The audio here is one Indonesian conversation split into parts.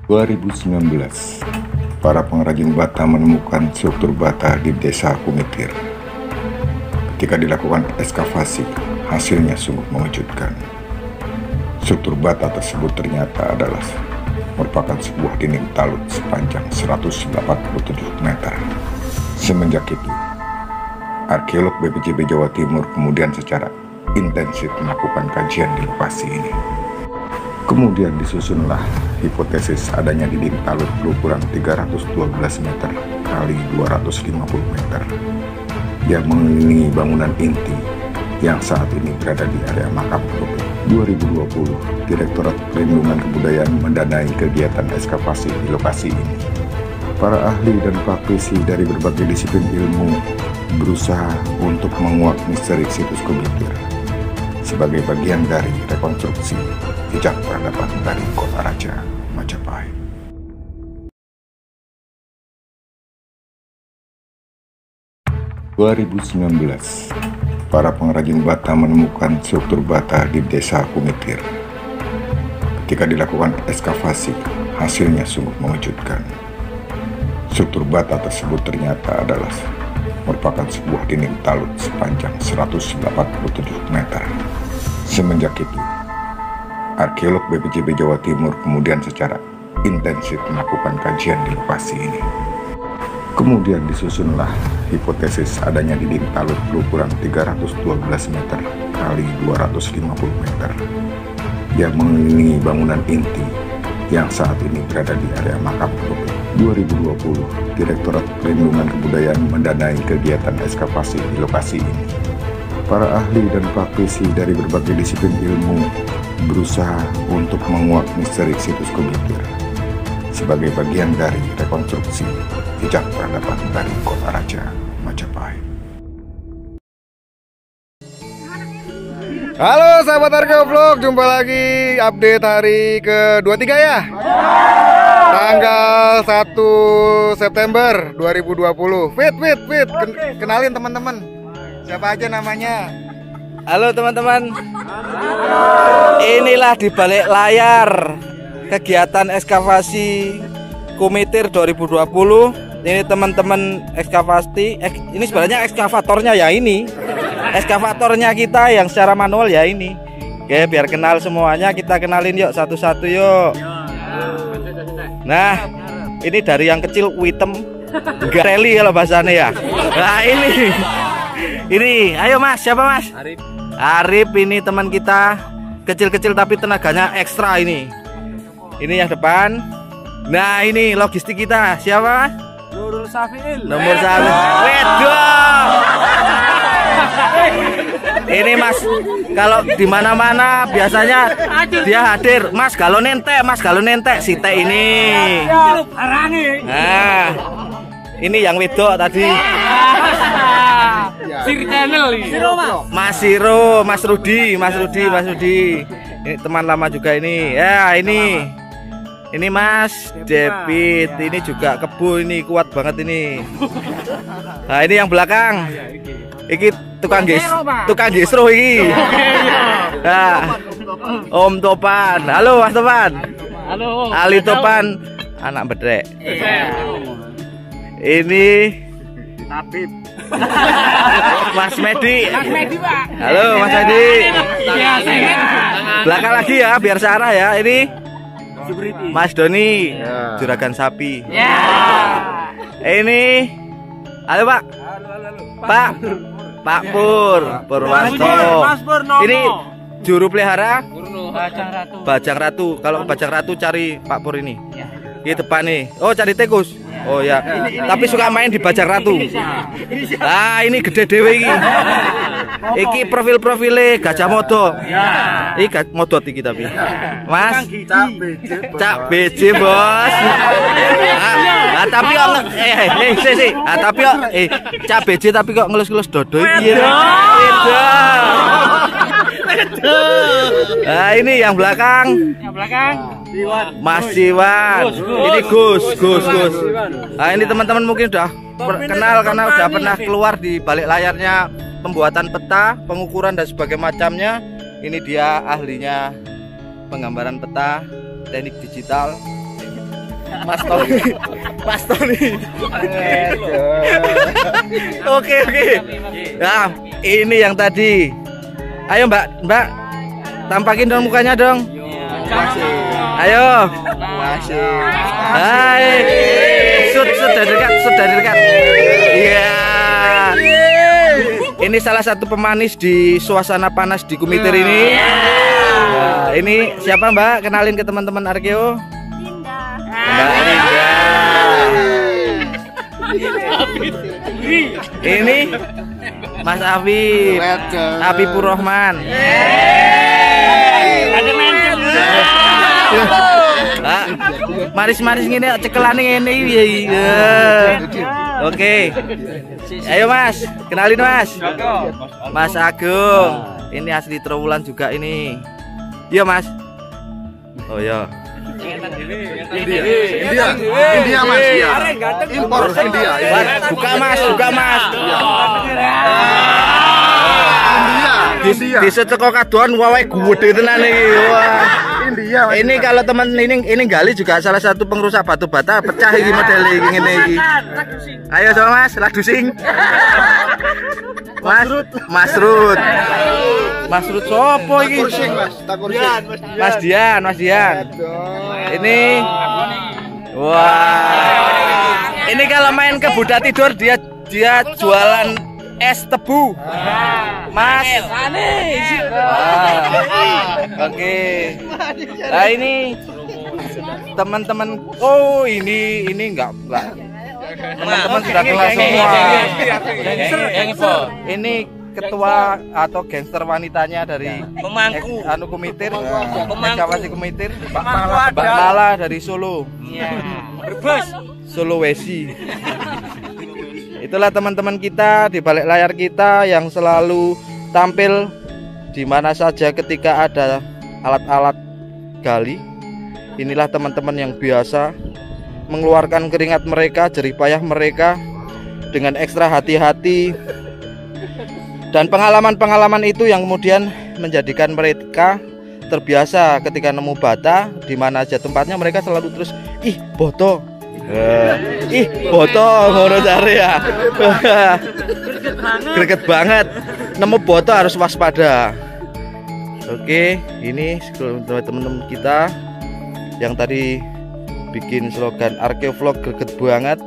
2019, para pengrajin bata menemukan struktur bata di Desa Kumitir. Ketika dilakukan ekskavasi, hasilnya sungguh mengejutkan. Struktur bata tersebut ternyata adalah merupakan sebuah dinding talut sepanjang 187 meter. Semenjak itu, arkeolog BPJB Jawa Timur kemudian secara intensif melakukan kajian di lokasi ini. Kemudian disusunlah hipotesis adanya dinding talut berukuran 312 meter kali 250 meter yang mengelilingi bangunan inti yang saat ini berada di area makam Kobek. 2020, Direktorat Perlindungan Kebudayaan mendanai kegiatan ekskavasi di lokasi ini. Para ahli dan praktisi dari berbagai disiplin ilmu berusaha untuk menguak misteri situs Kumitir sebagai bagian dari rekonstruksi jejak peradaban dari Kota Raja, Majapahit. Tahun 2019, para pengrajin bata menemukan struktur bata di Desa Kumitir. Ketika dilakukan ekskavasi, hasilnya sungguh mengejutkan. Struktur bata tersebut ternyata adalah merupakan sebuah dinding talut sepanjang 187 meter. Semenjak itu, arkeolog BPJB Jawa Timur kemudian secara intensif melakukan kajian di lokasi ini. Kemudian disusunlah hipotesis adanya dinding talut berukuran 312 meter kali 250 meter yang mengelilingi bangunan inti yang saat ini berada di area makam Kobek. 2020, Direktorat Perlindungan Kebudayaan mendanai kegiatan ekskavasi di lokasi ini. Para ahli dan praktisi dari berbagai disiplin ilmu berusaha untuk menguak misteri situs Kumitir sebagai bagian dari rekonstruksi jejak peradaban dari Kota Raja, Majapahit. Halo sahabat Arkeovlog, jumpa lagi update hari ke-23 ya. Tanggal 1 September 2020. Fit. Kenalin teman-teman. Siapa aja namanya? Halo teman-teman. Inilah di balik layar kegiatan ekskavasi Kumitir 2020. Ini teman-teman ekskavasi. Ini sebenarnya ekskavatornya ya ini. Ekskavatornya kita yang secara manual ya ini. Oke, biar kenal semuanya kita kenalin yuk satu-satu yuk. Nah, ini dari yang kecil Witem Gareli kalau bahasanya ya. Nah ini, ayo Mas, siapa Mas? Arif ini teman kita kecil-kecil tapi tenaganya ekstra ini. Ini yang depan. Nah ini logistik kita siapa? Nurul Safiil. Nomor satu. Wedok. Ini Mas, kalau di mana-mana biasanya dia hadir. Mas kalau nentek si teh ini. Nah, ini yang wedok tadi. Mas Siro, Mas Rudi. Ini teman lama juga ini. Ya ini Mas David. Ini juga kebo ini kuat banget ini. Nah ini yang belakang. Iki tukang gesro iki. Nah, Om Topan. Halo Mas Topan. Halo. Ali Topan, anak bedrek. Ini Tabib. Mas Medi. Pak. Halo Mas Medi. Belakang lagi ya biar searah ya. Ini Mas Doni, juragan sapi. Ini halo Pak. Pak Purwanto. Ini juru pelihara Bajang Ratu. Kalau Bajang Ratu cari Pak Pur ini. Di depan nih. Oh, cari tikus. Oh ya. Tapi suka main di Bajang Ratu. Ah, ini gede dewe iki. Iki profile Gajah Modo. Iki modot iki tapi. Mas, Cak BJ, Bos. Tapi kok Cak BJ tapi kok ngelus-ngelus dodo iki. Nah, ini yang belakang. Mas Iwan. Ini Gus. Nah, ini teman-teman mungkin udah kenal karena udah pernah keluar di balik layarnya pembuatan peta, pengukuran dan sebagainya macamnya. Ini dia ahlinya penggambaran peta, teknik digital. Mas Tony. Mas Tony. Oke. Nah, ini yang tadi. Ayo Mbak, tampakin dong mukanya dong. Ayo. Hai. Sudah dekat. Iya. Ini salah satu pemanis di suasana panas di Kumitir ini. Nah, ini siapa Mbak? Kenalin ke teman-teman Arkeo. Mbak Linda. Ini Mas Afif. Afifur Rahman. Maris-maris gini cekelan ini. Oke. Ayo Mas, kenalin Mas. Mas Agung. Ini asli Trowulan juga ini. Iya Mas. Oh ya. India Mas ya. Impor India. Buka Mas. India. Di seteko kadoan wae gede tenan iki. Wah. India Mas. Ini kalau teman ini gali juga salah satu pengrusak batu bata, pecah iki model iki ngene iki. Ayo sama Mas, lagu sing. Mas Rut sopo iki? Mas Dian. Ini wah. Ini kalau main ke Buddha Tidur dia jualan es tebu. Mas. Oke. Nah ini teman-teman. Oh ini enggak. Teman-teman sudah kelas semua. Ini ketua atau gangster wanitanya dari Pemangku Kumitir, Ekskavasi Kumitir, Mbak Mala dari Solo. Sulawesi. Itulah teman-teman kita di balik layar kita yang selalu tampil di mana saja ketika ada alat-alat gali. Inilah teman-teman yang biasa mengeluarkan keringat mereka, jerih payah mereka dengan ekstra hati-hati, dan pengalaman-pengalaman itu yang kemudian menjadikan mereka terbiasa ketika nemu bata di mana aja tempatnya mereka selalu terus boto. Boto ngono cari ya. Greget banget. Nemu boto harus waspada. Oke, ini teman-teman kita yang tadi bikin slogan Arkeo Vlog greget banget.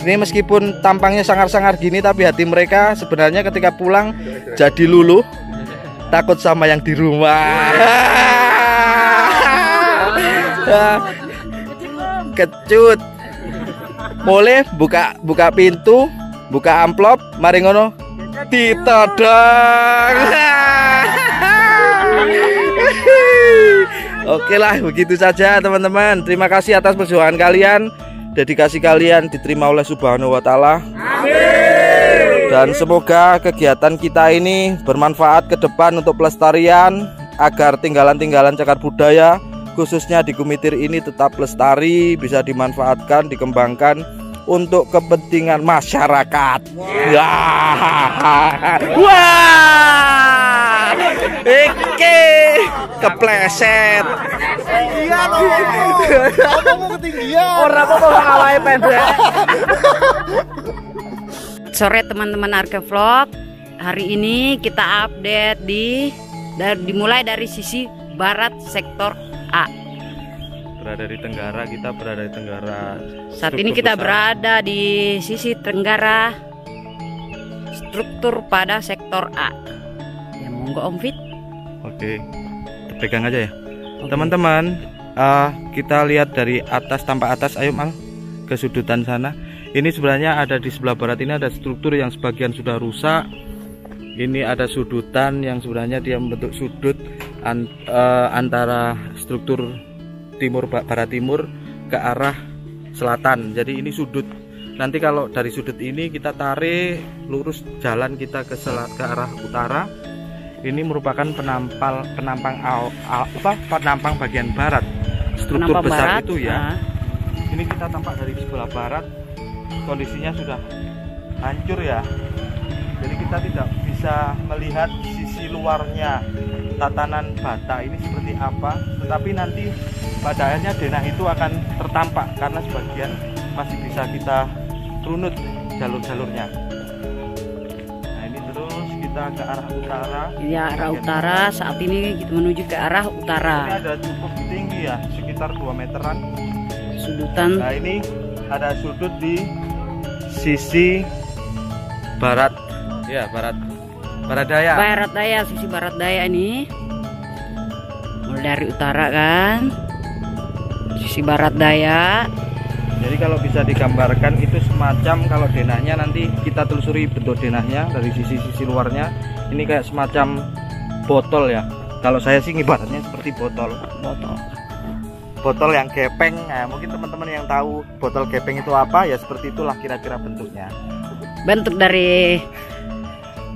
Ini meskipun tampangnya sangar-sangar gini, tapi hati mereka sebenarnya ketika pulang jadi luluh, takut sama yang di rumah. Kecut. Boleh buka pintu, buka amplop, mari ngono ditodong. Oke lah, begitu saja teman-teman. Terima kasih atas perjuangan kalian. Dedikasi kalian diterima oleh Subhanahu wa Ta'ala. Dan semoga kegiatan kita ini bermanfaat ke depan untuk pelestarian, agar tinggalan-tinggalan cagar budaya khususnya di Kumitir ini tetap lestari, bisa dimanfaatkan, dikembangkan untuk kepentingan masyarakat. Wah, kepleset. Iya loh. Ngomong ketinggian. Ora apa-apa ngalahi pendek. Sore teman-teman Arkeo Vlog. Hari ini kita update dimulai dari sisi barat sektor A. Berada di Tenggara, kita berada di Tenggara. Saat ini kita berada di sisi Tenggara struktur pada sektor A. Ya monggo Om Fit. Oke, pegang aja ya. Teman-teman, kita lihat dari atas, tampak atas, ayo Mal ke sudutan sana. Ini sebenarnya ada di sebelah barat ini ada struktur yang sebagian sudah rusak. Ini ada sudutan yang sebenarnya dia membentuk sudut antara struktur barat timur ke arah selatan. Jadi ini sudut. Nanti kalau dari sudut ini kita tarik lurus jalan kita ke arah utara. Ini merupakan penampang bagian barat struktur penampang besar barat, itu ya. Ini kita tampak dari sebelah barat, kondisinya sudah hancur ya. Jadi kita tidak bisa melihat sisi luarnya, tatanan bata ini seperti apa, tetapi nanti pada akhirnya denah itu akan tertampak karena sebagian masih bisa kita runut jalur-jalurnya. Nah ini terus kita ke arah utara. Ya, arah utara. Saat ini kita menuju ke arah utara. Ini ada cukup tinggi ya, sekitar 2 meteran Sudutan. Nah ini ada sudut di sisi barat, ya barat daya. Barat daya, sisi barat daya ini. Mulai dari utara kan, sisi barat daya. Jadi kalau bisa digambarkan itu semacam, kalau denahnya nanti kita telusuri bentuk denahnya dari sisi-sisi luarnya, ini kayak semacam botol ya. Kalau saya sih ibaratnya seperti botol yang gepeng. Nah, mungkin teman-teman yang tahu botol gepeng itu apa ya, seperti itulah kira-kira bentuknya. Bentuk dari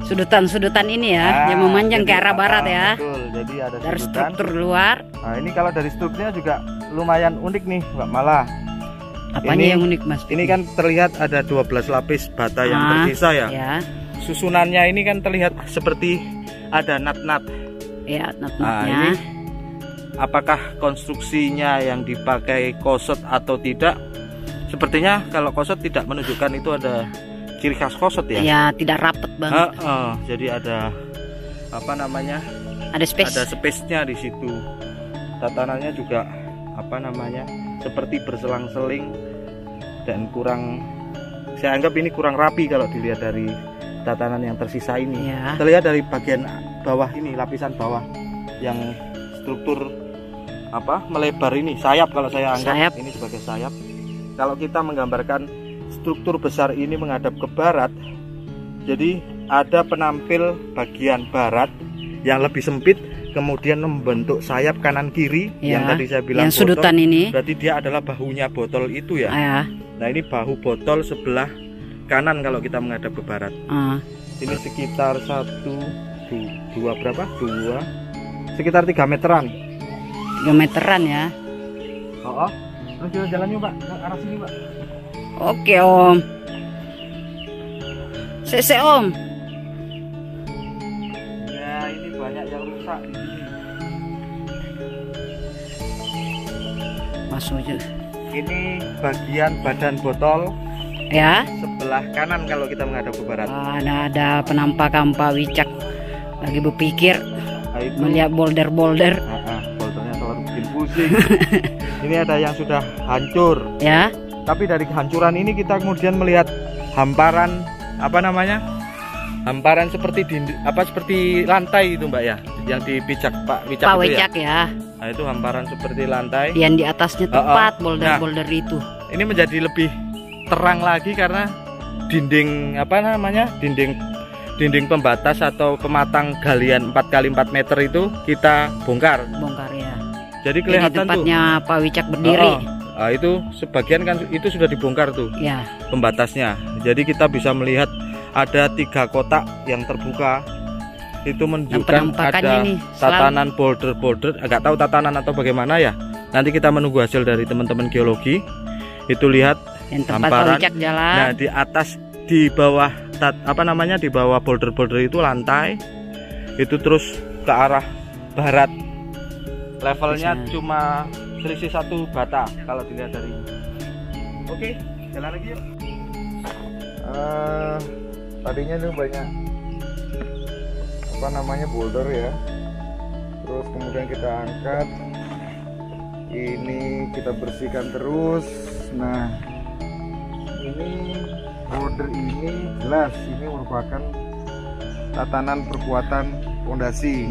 sudutan-sudutan ini ya, yang memanjang ke arah barat ya. Betul, jadi ada dari sudutan. struktur luar. Nah ini kalau dari strukturnya juga lumayan unik nih Mbak Mala. Apanya yang unik Mas? Ini kan terlihat ada 12 lapis bata yang tersisa ya. Susunannya ini kan terlihat seperti ada nat-nat. Ya, nat-natnya. Nah, ini apakah konstruksinya yang dipakai kosot atau tidak? Sepertinya kalau kosot tidak menunjukkan itu ada ciri khas kosot ya. Ya, tidak rapet banget. Jadi ada apa namanya? Ada space. Ada space-nya di situ. Tatanannya juga apa namanya? Seperti berselang-seling dan kurang, saya anggap ini kurang rapi kalau dilihat dari tatanan yang tersisa ini. Ya. Terlihat dari bagian bawah ini, lapisan bawah yang struktur apa melebar ini, sayap kalau saya anggap ini sebagai sayap. Kalau kita menggambarkan struktur besar ini menghadap ke barat, jadi ada penampil bagian barat yang lebih sempit, kemudian membentuk sayap kanan kiri yang tadi saya bilang yang sudutan ini. Berarti dia adalah bahunya botol itu ya. Nah ini bahu botol sebelah kanan kalau kita menghadap ke barat. Ini sekitar 2 sekitar 3 meteran. 3 meteran ya. Terus jalan yuk Pak, ke arah sini Pak. Oke Om. Sese Om. Ya ini banyak yang rusak di sini. Masuk aja. Ini bagian badan botol Ya. sebelah kanan kalau kita menghadap ke barat. Ada penampakan Pak Wicak lagi berpikir, melihat boulder-boulder. Bouldernya selalu bikin pusing. Ini ada yang sudah hancur. Ya. Tapi dari kehancuran ini kita kemudian melihat hamparan apa namanya? Hamparan seperti seperti lantai itu Mbak ya, yang dipijak Pak Wicak Pak itu Wicak ya. Nah itu hamparan seperti lantai. Yang di atasnya tepat boulder-boulder itu. Ini menjadi lebih terang lagi karena dinding apa namanya? Dinding pembatas atau pematang galian 4x4 meter itu kita bongkar ya. Jadi kelihatan tempatnya Pak Wicak berdiri. Nah, itu sebagian kan itu sudah dibongkar tuh ya, pembatasnya. Jadi kita bisa melihat ada 3 kotak yang terbuka. Itu menunjukkan ada tatanan boulder-boulder. Agak tahu tatanan atau bagaimana ya. Nanti kita menunggu hasil dari teman-teman geologi. Itu lihat yang tempat Pak Wicak jalan. Nah di atas, di bawah di bawah boulder-boulder itu lantai. Itu terus ke arah barat. Levelnya cuma selisih 1 bata kalau dilihat dari ini. Oke, jalan lagi yuk. Tadinya itu banyak apa namanya boulder ya. Terus kemudian kita angkat. Ini kita bersihkan terus. Nah, ini boulder ini jelas ini merupakan tatanan perkuatan fondasi.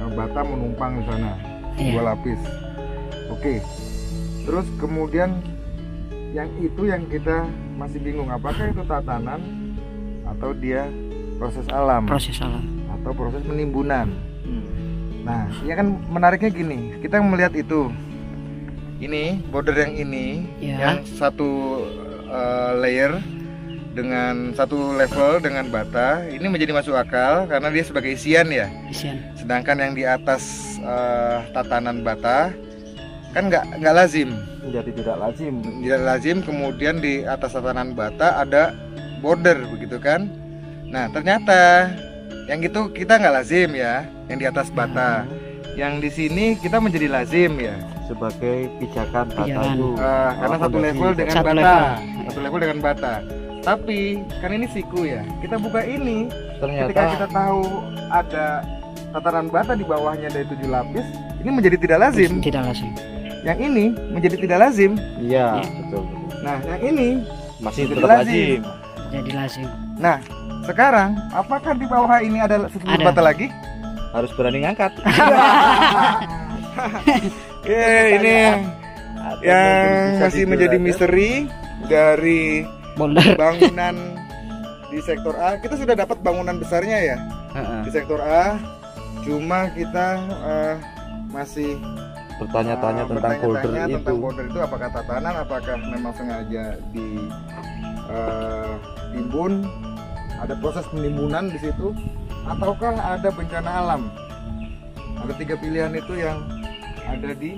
Bata menumpang di sana. 2 lapis. Oke. Terus kemudian yang kita masih bingung apakah itu tatanan atau dia proses alam atau proses penimbunan. Nah, ya kan menariknya gini, kita melihat itu ini border yang ini yang satu layer dengan satu level dengan bata ini menjadi masuk akal karena dia sebagai isian ya. Sedangkan yang di atas tatanan bata kan nggak lazim. Jadi tidak lazim. Kemudian di atas tatanan bata ada border begitu kan. Nah ternyata Yang itu kita nggak lazim ya, yang di atas bata. Yang di sini kita menjadi lazim ya. Sebagai pijakan bata Pijakan. itu. Karena satu level dengan Satu bata. level. Satu level dengan bata. Tapi kan ini siku ya. Kita buka ini, ketika Ternyata kita tahu ada tatanan bata di bawahnya dari 7 lapis, ini menjadi tidak lazim. Tidak lazim. Yang ini menjadi tidak lazim. iya, Iya. betul. Nah, yang ini Masih Jadi tetap lazim. lazim. Jadi lazim. Nah, sekarang apakah di bawah ini ada struktur Ada. bata lagi? Harus berani ngangkat. Ini yang masih menjadi misteri dari Boulder. bangunan di sektor A. Kita sudah dapat bangunan besarnya ya di sektor A. Cuma kita masih Bertanya-tanya tentang folder bertanya-tanya itu. tentang border itu apakah tatanan, apakah memang sengaja timbun, ada proses penimbunan di situ, ataukah ada bencana alam. Ada 3 pilihan itu yang ada di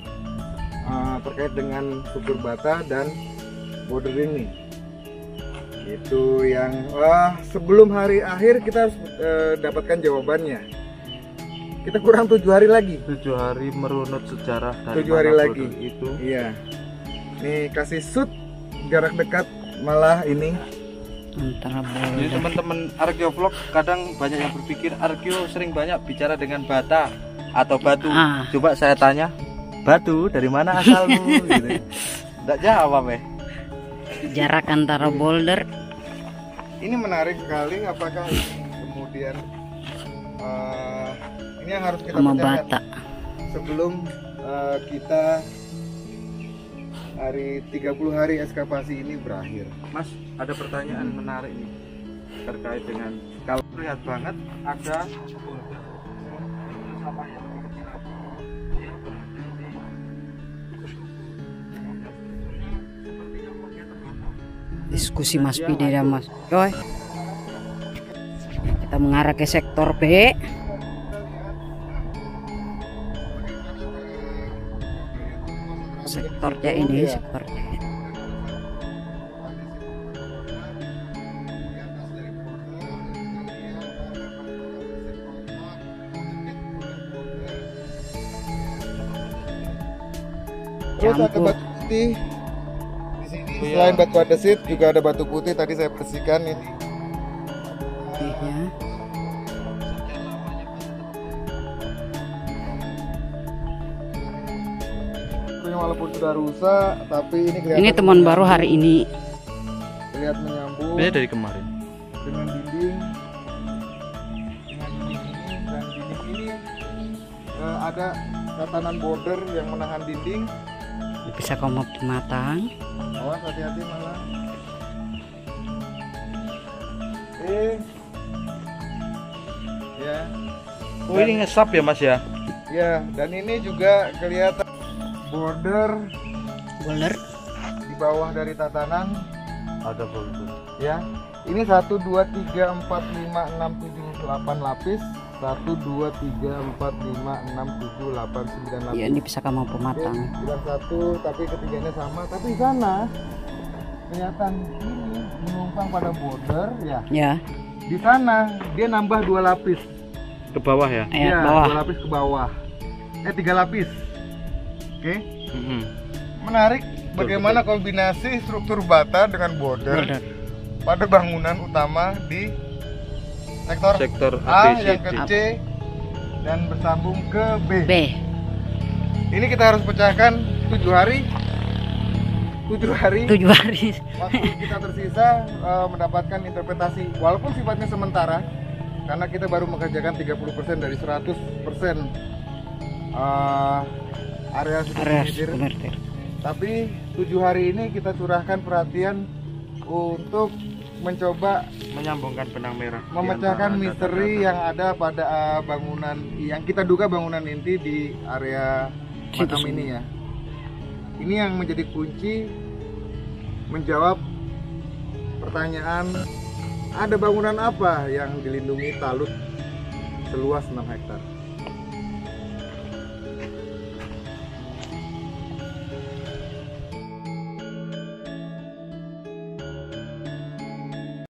terkait dengan struktur bata dan border ini. Itu yang sebelum hari akhir kita harus dapatkan jawabannya. Kita kurang 7 hari lagi. 7 hari merunut sejarah dari 7 hari mana lagi folder itu. Iya. Nih kasih shoot jarak dekat malah ini. Antara Jadi boulder. teman-teman Arkeovlog kadang banyak yang berpikir Arkeo sering banyak bicara dengan bata atau batu. Coba saya tanya, batu dari mana asalmu? Gitu. Nggak jawab Jarak antara boulder Ini menarik sekali. Apakah kemudian ini yang harus kita sama pecahkan bata. sebelum kita hari 30 hari ekskavasi ini berakhir. Mas, ada pertanyaan menarik nih terkait dengan kalau lihat banget ada Diskusi Mas Pidi dan Mas Joy. Kita mengarah ke sektor B. Sektornya ini, sektornya. Terus ada Campur. batu putih di sini. Selain batu andesit juga ada batu putih. Tadi saya bersihkan ini. Iya. Ini walaupun sudah rusak, tapi ini kelihatan Ini teman baru hari ini. Terlihat menyambung ini dari kemarin. dengan dinding. Dengan dinding ini dan dinding ini ada tatanan border yang menahan dinding. Bisa kamu matang. Awas, hati-hati malah. Ya. Oh, ini ngesap ya Mas ya? Ya, dan ini juga kelihatan border Boulder. di bawah dari tatanan Ada folder. ya. Ini 1 2 3 4 5 6 7 8 lapis. 1 2 3 4 5 6 7 8 9 lapis. Ya, ini bisa kamu Oke, pematang. bilang 1 tapi ketiganya sama, tapi di sana kelihatan ini menumpang pada border ya. Ya, Di sana dia nambah 2 lapis. Ke bawah ya? ya, bawah. 2 lapis ke bawah. 3 lapis. Oke. Mm-mm. Menarik bagaimana kombinasi struktur bata dengan border Boulder. pada bangunan utama di sektor A ABC. yang ke C dan bersambung ke B. B. Ini kita harus pecahkan 7 hari. 7 hari 7 hari. waktu kita tersisa mendapatkan interpretasi walaupun sifatnya sementara karena kita baru mengerjakan 30% dari 100% area Area pesisir. Boulder. Tapi 7 hari ini kita curahkan perhatian untuk mencoba Menyambungkan benang merah. memecahkan misteri yang ada pada bangunan yang kita duga bangunan inti di area Batam ini ya. Ini yang menjadi kunci menjawab pertanyaan ada bangunan apa yang dilindungi talut seluas 6 hektar.